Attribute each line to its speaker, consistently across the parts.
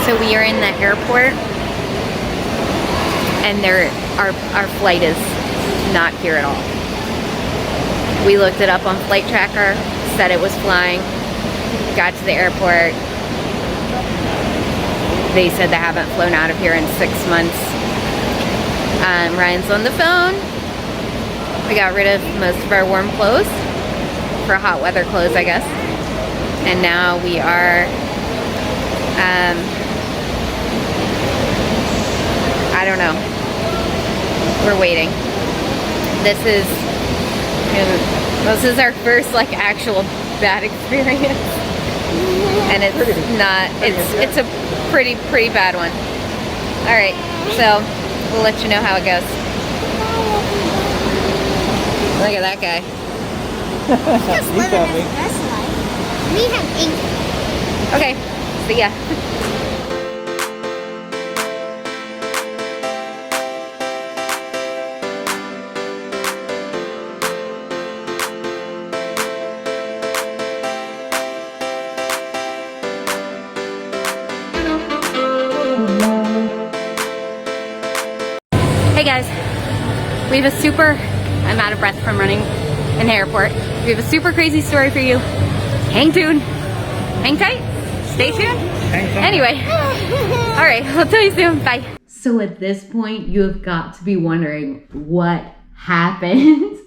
Speaker 1: So we are in the airport, and our flight is not here at all. We looked it up on Flight Tracker, said it was flying, got to the airport. They said they haven't flown out of here in 6 months. Ryan's on the phone. We got rid of most of our warm clothes for hot weather clothes, I guess. And now we are, I don't know. We're waiting. This is our first like actual bad experience, and it's a pretty bad one. All right, so we'll let you know how it goes. Look at that guy.
Speaker 2: Just living his best life. We have ink.
Speaker 1: Okay, see ya. Hey guys, we have a I'm out of breath from running in the airport. We have a super crazy story for you. Hang tuned. Hang tight. Stay tuned. Anyway, all right, I'll tell you soon. Bye. So at this point, you have got to be wondering what happened.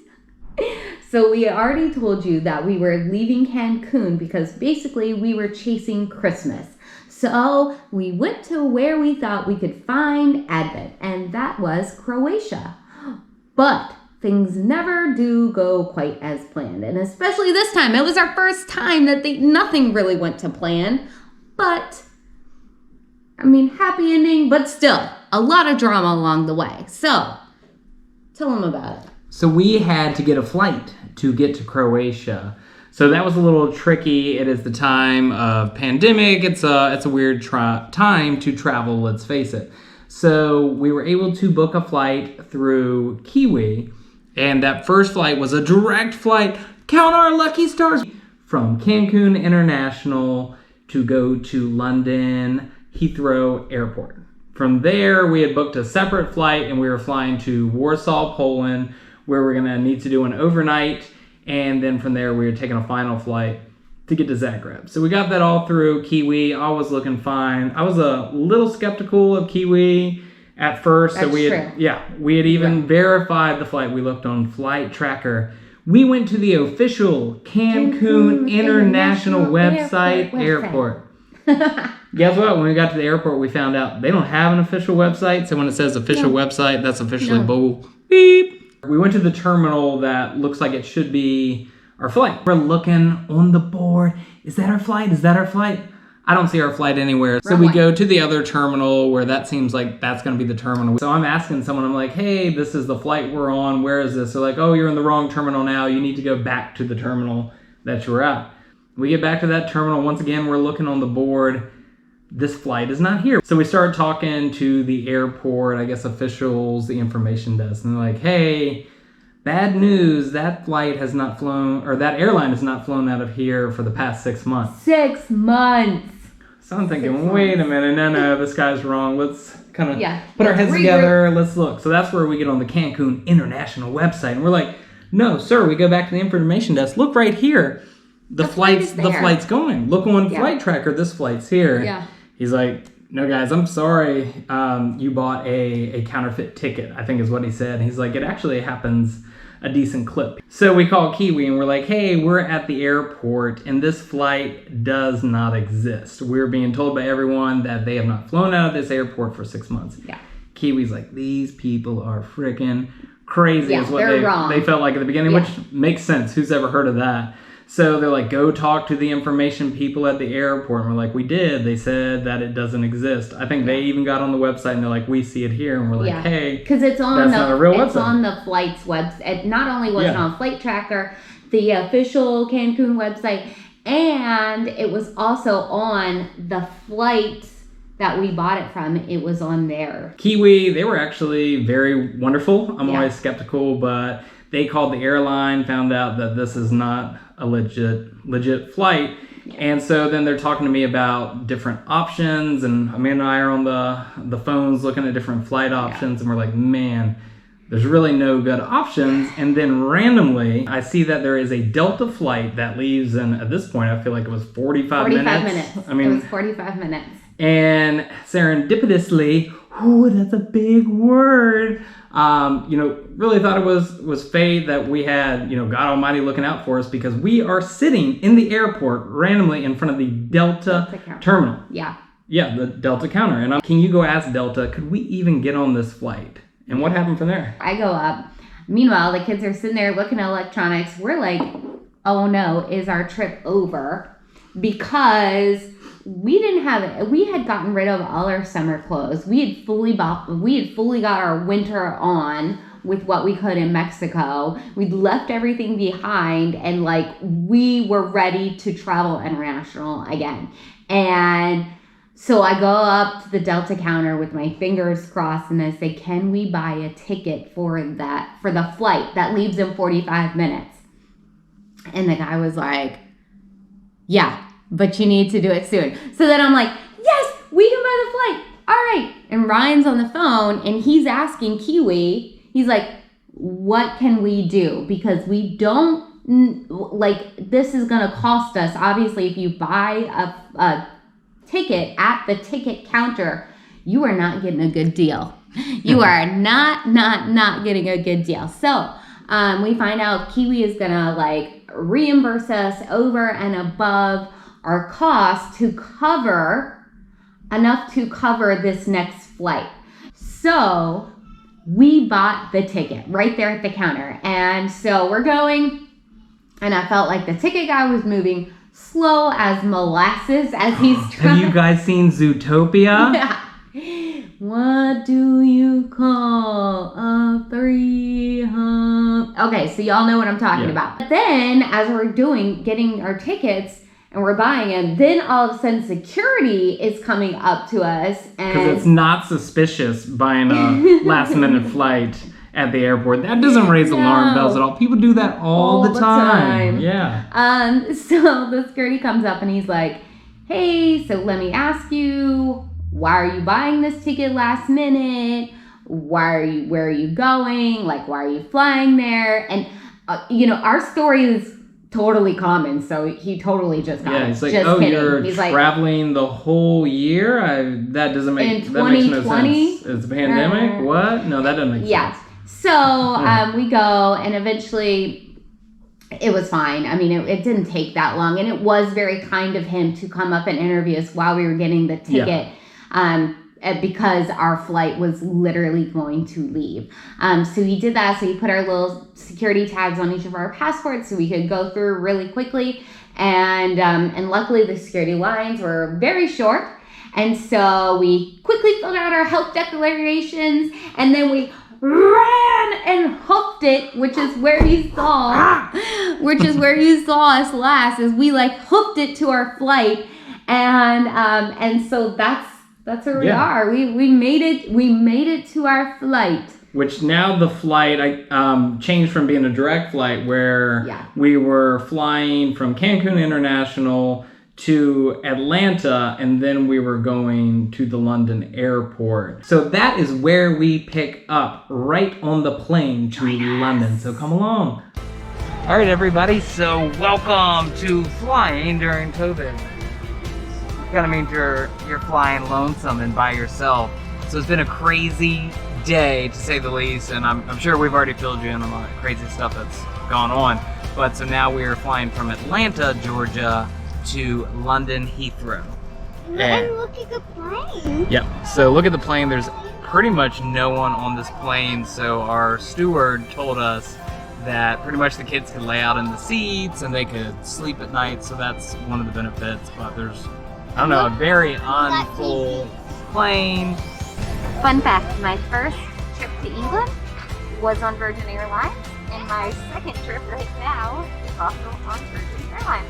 Speaker 1: So we already told you that we were leaving Cancun because basically we were chasing Christmas. So we went to where we thought we could find Advent, and that was Croatia. But things never do go quite as planned, and especially this time. It was our first time that nothing really went to plan. But, I mean, happy ending, but still, a lot of drama along the way. So, tell them about it.
Speaker 3: So we had to get a flight to get to Croatia. So that was a little tricky. It is the time of pandemic. It's a weird time to travel, let's face it. So we were able to book a flight through Kiwi, and that first flight was a direct flight, count our lucky stars, from Cancun International to go to London Heathrow Airport. From there, we had booked a separate flight, and we were flying to Warsaw, Poland, where we're gonna need to do an overnight. And then from there, we were taking a final flight to get to Zagreb. So we got that all through Kiwi. All was looking fine. I was a little skeptical of Kiwi at first.
Speaker 1: That's
Speaker 3: so we had even verified the flight. We looked on Flight Tracker. We went to the official Cancun International website airport. Guess what? When we got to the airport, we found out they don't have an official website. So when it says official website, that's officially bull. Beep. We went to the terminal that looks like it should be our flight. We're looking on the board. Is that our flight? Is that our flight? I don't see our flight anywhere. So we go to the other terminal where that seems like that's going to be the terminal. So I'm asking someone, I'm like, hey, this is the flight we're on. Where is this? They're like, oh, you're in the wrong terminal now. You need to go back to the terminal that you were at. We get back to that terminal. Once again, we're looking on the board. This flight is not here. So we started talking to the airport, I guess officials, the information desk, and they're like, hey, bad news, that flight has not flown, or that airline has not flown out of here for the past 6 months.
Speaker 1: 6 months.
Speaker 3: So I'm thinking, wait a minute, no, this guy's wrong. Let's kind of put our heads
Speaker 1: regroup.
Speaker 3: together, let's look. So that's where we get on the Cancun International website, and we're like, no, sir, we go back to the information desk. Look right here. The flight's going. Look on Flight Tracker, this flight's here.
Speaker 1: Yeah.
Speaker 3: He's like, no, guys, I'm sorry. You bought a counterfeit ticket, I think is what he said. He's like, it actually happens a decent clip. So we call Kiwi and we're like, hey, we're at the airport and this flight does not exist. We're being told by everyone that they have not flown out of this airport for 6 months.
Speaker 1: Yeah.
Speaker 3: Kiwi's like, these people are freaking crazy is what they felt like at the beginning, which makes sense. Who's ever heard of that? So they're like, go talk to the information people at the airport. And we're like, we did. They said that it doesn't exist. I think they even got on the website and they're like, we see it here. And we're like, hey,
Speaker 1: because it's on
Speaker 3: not a real website.
Speaker 1: It's on the flight's website. Not only was it on Flight Tracker, the official Cancun website, and it was also on the flight that we bought it from. It was on there.
Speaker 3: Kiwi, they were actually very wonderful. I'm always skeptical, but they called the airline, found out that this is not a legit flight. And so then they're talking to me about different options, and Amanda and I are on the phones looking at different flight options, and we're like, man, there's really no good options. And then randomly, I see that there is a Delta flight that leaves in, at this point, I feel like it was 45 minutes. I mean,
Speaker 1: it was 45 minutes.
Speaker 3: And serendipitously, ooh, that's a big word. Really thought it was fate that we had, God Almighty looking out for us, because we are sitting in the airport randomly in front of the Delta terminal.
Speaker 1: Yeah.
Speaker 3: Yeah, the Delta counter. And can you go ask Delta, could we even get on this flight? And what happened from there?
Speaker 1: I go up. Meanwhile, the kids are sitting there looking at electronics. We're like, oh no, is our trip over? Because we had gotten rid of all our summer clothes. We had fully got our winter on with what we could in Mexico. We'd left everything behind, and we were ready to travel international again. And so I go up to the Delta counter with my fingers crossed, and I say, can we buy a ticket for the flight that leaves in 45 minutes? And the guy was like, yeah, but you need to do it soon. So then I'm like, yes, we can buy the flight. All right. And Ryan's on the phone, and he's asking Kiwi, he's like, what can we do? Because we don't, this is going to cost us. Obviously, if you buy a ticket at the ticket counter, you are not getting a good deal. You are not getting a good deal. So we find out Kiwi is going to reimburse us over and above our cost to cover enough to cover this next flight. So we bought the ticket right there at the counter. And so we're going, and I felt like the ticket guy was moving slow as molasses as he's trying.
Speaker 3: Have you guys seen Zootopia?
Speaker 1: Yeah. What do you call a three-hump? Okay, so y'all know what I'm talking about. But then, as we're getting our tickets, and we're buying them, then all of a sudden security is coming up to us.
Speaker 3: Because it's not suspicious buying a last-minute flight at the airport. That doesn't raise alarm bells at all. People do that all the time. Yeah.
Speaker 1: So the security comes up and he's like, hey, so let me ask you, why are you buying this ticket last minute? Where are you going? Why are you flying there? And, our story is totally common, so he totally just got it.
Speaker 3: He's like,
Speaker 1: just kidding.
Speaker 3: You're
Speaker 1: he's
Speaker 3: traveling the whole year? That doesn't make,
Speaker 1: in
Speaker 3: that makes no
Speaker 1: 2020?
Speaker 3: sense. It's a pandemic? What? No, that doesn't make sense.
Speaker 1: Yeah. So we go, and eventually it was fine. I mean, it didn't take that long, and it was very kind of him to come up and interview us while we were getting the ticket. Because our flight was literally going to leave. So he did that. So he put our little security tags on each of our passports so we could go through really quickly. And luckily the security lines were very short. And so we quickly filled out our health declarations, and then we ran and hooked it, which is where you saw us last, is we hooked it to our flight. And so that's where we are. We made it to our flight.
Speaker 3: Which now the flight changed from being a direct flight where we were flying from Cancun International to Atlanta, and then we were going to the London airport. So that is where we pick up, right on the plane to London. So come along. All right, everybody. So welcome to flying during COVID. Kind of means you're flying lonesome and by yourself. So it's been a crazy day, to say the least, and I'm sure we've already filled you in on a lot of crazy stuff that's gone on. But so now we are flying from Atlanta, Georgia, to London Heathrow.
Speaker 2: And look at the plane.
Speaker 3: Yep. So look at the plane. There's pretty much no one on this plane. So our steward told us that pretty much the kids could lay out in the seats and they could sleep at night. So that's one of the benefits. But there's, I don't know, a very unfull plane.
Speaker 1: Fun fact, my first trip to England was on Virgin Airlines, and my second trip right now is also on Virgin Airlines.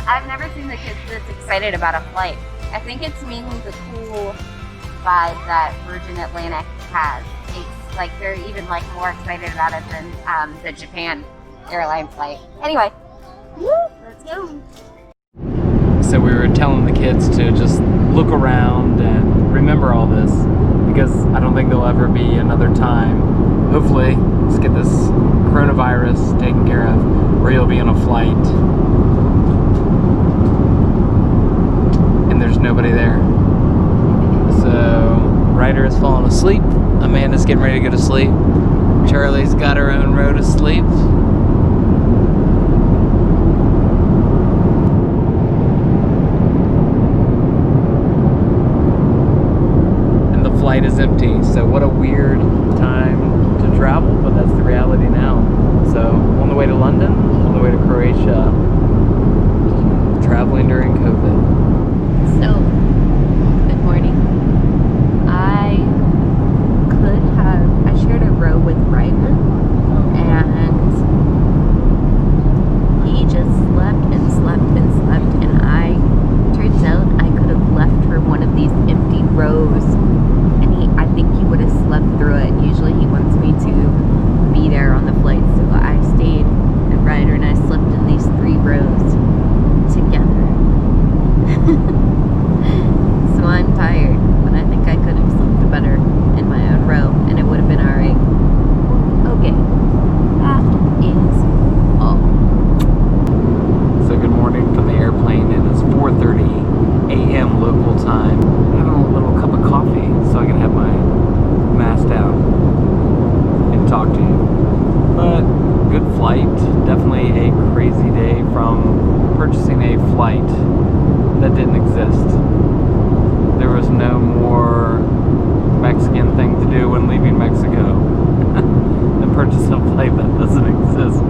Speaker 1: I've never seen the kids this excited about a flight. I think it's mainly the cool vibe that Virgin Atlantic has. It's like they're even more excited about it than the Japan airline flight. Anyway,
Speaker 2: Let's go.
Speaker 3: So we were telling the kids to just look around and remember all this, because I don't think there'll ever be another time, hopefully, let's get this coronavirus taken care of, where you'll be on a flight and there's nobody there. So Ryder has fallen asleep, Amanda's getting ready to go to sleep, Charlie's got her own row to sleep. Flight is empty, so what a weird time to travel, but that's the reality now. So on the way to London, on the way to Croatia, traveling during COVID.
Speaker 1: So, good morning. I shared a row with Ryder, and he just slept and slept and slept, and turns out I could have left for one of these empty rows. I think he would have slept through it. Usually he wants me to be there on the flight, so I stayed, and Ryder and I slept in these 3 rows together. So I'm tired, but I think I could have slept better in my own row, and it would have been alright. Okay, that is all.
Speaker 3: So good morning from the airplane. It is 4:30 a.m. local time. I'm having a little cup of coffee so I can have my mask down and talk to you. But good flight. Definitely a crazy day from purchasing a flight that didn't exist. There was no more Mexican thing to do when leaving Mexico than purchase a flight that doesn't exist.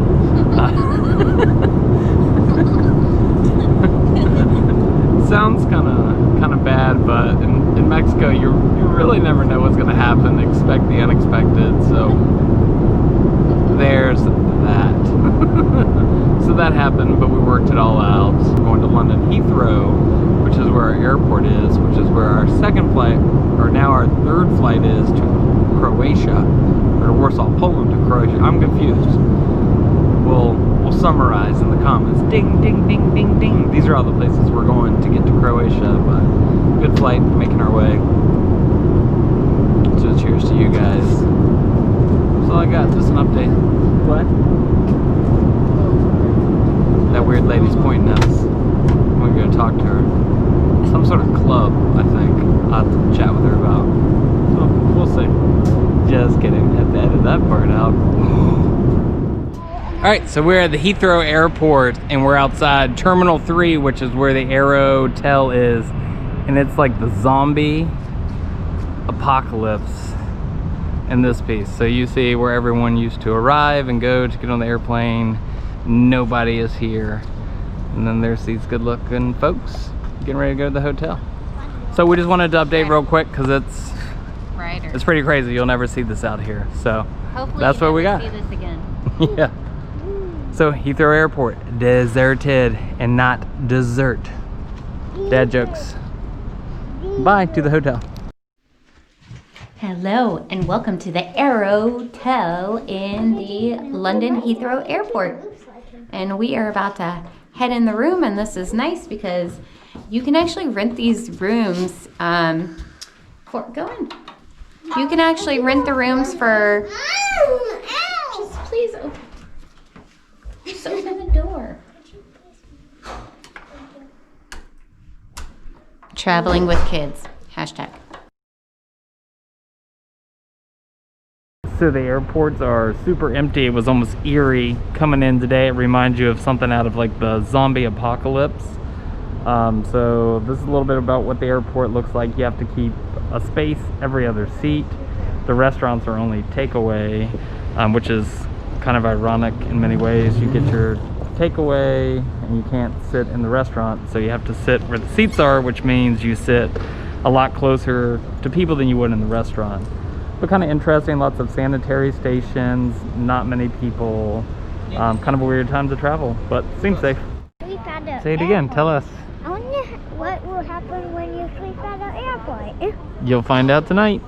Speaker 3: Sounds kind of bad, but in Mexico you really never know what's going to happen. Expect the unexpected. So there's that. So that happened, but we worked it all out. We're going to London Heathrow, which is where our airport is, which is where our second flight, or now our third flight, is to Croatia, or to Warsaw, Poland to Croatia. I'm confused. We'll summarize in the comments. Ding, ding, ding, ding, ding. These are all the places we're going to get to Croatia, but good flight, making our way. So cheers to you guys. That's all I got, just an update. What? That weird lady's pointing at us. I'm gonna go talk to her. Some sort of club, I think. I'll have to chat with her about. So, we'll see. Just kidding, have to edit that part out. Alright, so we're at the Heathrow Airport, and we're outside Terminal 3, which is where the Aero Hotel is. And it's like the zombie apocalypse in this piece. So you see where everyone used to arrive and go to get on the airplane. Nobody is here. And then there's these good looking folks getting ready to go to the hotel. So we just wanted to update real quick, because it's pretty crazy. You'll never see this out here. So
Speaker 1: hopefully
Speaker 3: that's what we got.
Speaker 1: See this again.
Speaker 3: Yeah. So Heathrow Airport, deserted and not dessert. Dad jokes. Bye to the hotel.
Speaker 1: Hello and welcome to the Aero Hotel in the London Heathrow Airport. And we are about to head in the room, and this is nice because you can actually rent these rooms You can actually rent the rooms for... Just please open. Just open the door. Traveling with kids. Hashtag.
Speaker 3: So the airports are super empty. It was almost eerie coming in today. It reminds you of something out of like the zombie apocalypse. So this is a little bit about what the airport looks like. You have to keep a space every other seat. The restaurants are only takeaway, which is kind of ironic in many ways. You get your takeaway and you can't sit in the restaurant, so you have to sit where the seats are, which means you sit a lot closer to people than you would in the restaurant. But kind of interesting, lots of sanitary stations, not many people, kind of a weird time to travel, but seems safe. Say it again, tell us.
Speaker 2: I wonder what will happen when you sleep at the airport.
Speaker 3: You'll find out tonight.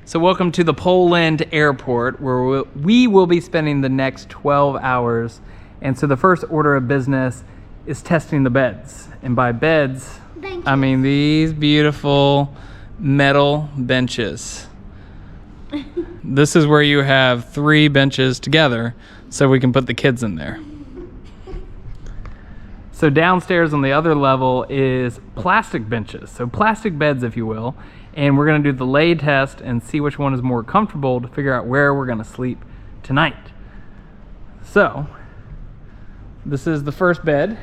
Speaker 3: So welcome to the Poland airport where we will be spending the next 12 hours. And so the first order of business is testing the beds. And by beds,
Speaker 2: Benches.
Speaker 3: I mean these beautiful metal benches. This is where you have 3 benches together so we can put the kids in there. So downstairs on the other level is plastic benches, so plastic beds if you will, and we're gonna do the lay test and see which one is more comfortable to figure out where we're gonna sleep tonight. So, this is the first bed.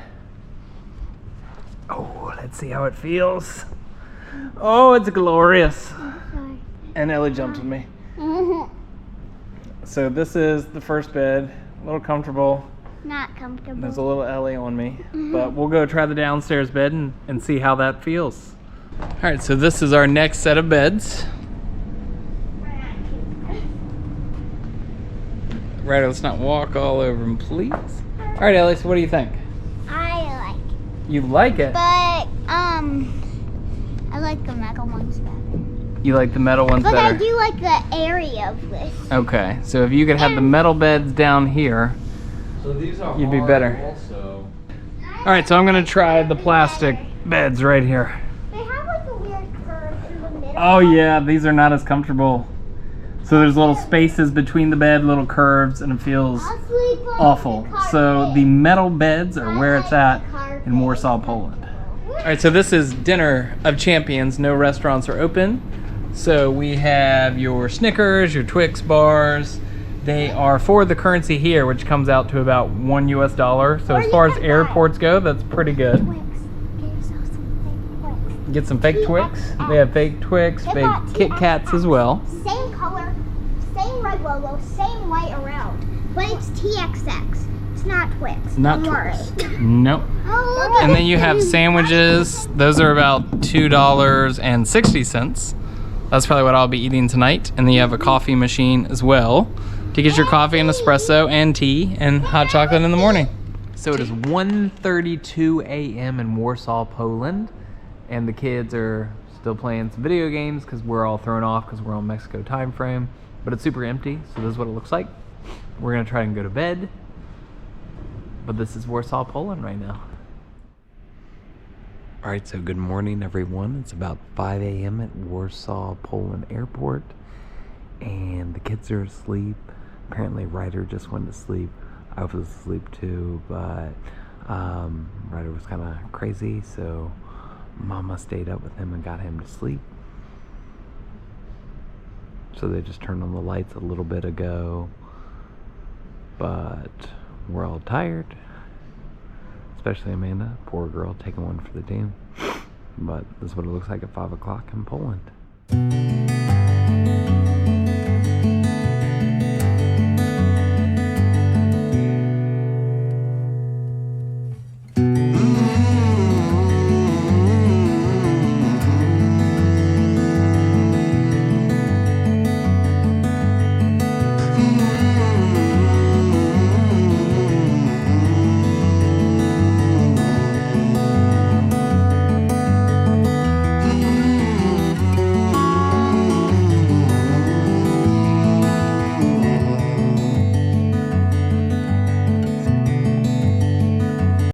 Speaker 3: Oh, let's see how it feels. Oh, it's glorious. And Ellie jumped with me. So this is the first bed, a little comfortable.
Speaker 2: Not comfortable.
Speaker 3: There's a little Ellie on me, but we'll go try the downstairs bed and see how that feels. All right, so this is our next set of beds. Right, let's not walk all over them, please. All right, Ellie, so what do you think?
Speaker 2: I like it.
Speaker 3: You like it?
Speaker 2: But, I like the metal ones better.
Speaker 3: You like the metal ones
Speaker 2: But
Speaker 3: better?
Speaker 2: I do like the area of this.
Speaker 3: Okay, so if you could have the metal beds down here,
Speaker 4: So these are
Speaker 3: you'd be
Speaker 4: hard
Speaker 3: better.
Speaker 4: Also.
Speaker 3: All right, so I'm gonna try the plastic beds right here.
Speaker 2: They have like a weird curve in the middle.
Speaker 3: Oh yeah, these are not as comfortable. So there's little spaces between the bed, little curves, and it feels
Speaker 2: I'll sleep on
Speaker 3: awful.
Speaker 2: the carpet.
Speaker 3: So the metal beds are where it's at in Warsaw, Poland. All right, so this is Dinner of Champions. No restaurants are open. So we have your Snickers, your Twix bars. They are for the currency here, which comes out to about $1 US. So
Speaker 2: Or
Speaker 3: as
Speaker 2: you
Speaker 3: far as
Speaker 2: can buy
Speaker 3: airports go, that's pretty good.
Speaker 2: Twix. Get yourself some fake Twix.
Speaker 3: Get some fake Twix. They have fake Twix,
Speaker 2: They
Speaker 3: fake
Speaker 2: got
Speaker 3: Kit Kats as well.
Speaker 2: Same color, same red logo, same white around. But it's TXX. It's not Twix.
Speaker 3: Not
Speaker 2: Don't worry.
Speaker 3: Twix. Nope.
Speaker 2: Oh, look
Speaker 3: And
Speaker 2: at
Speaker 3: then you have sandwiches. Those are about $2.60. That's probably what I'll be eating tonight. And then you have a coffee machine as well to get your coffee and espresso and tea and hot chocolate in the morning. So it is 1:32 a.m. in Warsaw, Poland. And the kids are still playing some video games because we're all thrown off because we're on Mexico time frame. But it's super empty, so this is what it looks like. We're gonna try and go to bed. But this is Warsaw, Poland right now. All right, so good morning, everyone. It's about 5 a.m. at Warsaw, Poland Airport, and the kids are asleep. Apparently, Ryder just went to sleep. I was asleep too, but Ryder was kind of crazy, so Mama stayed up with him and got him to sleep. So they just turned on the lights a little bit ago, but we're all tired. Especially Amanda, poor girl, taking one for the team. But this is what it looks like at 5 o'clock in Poland.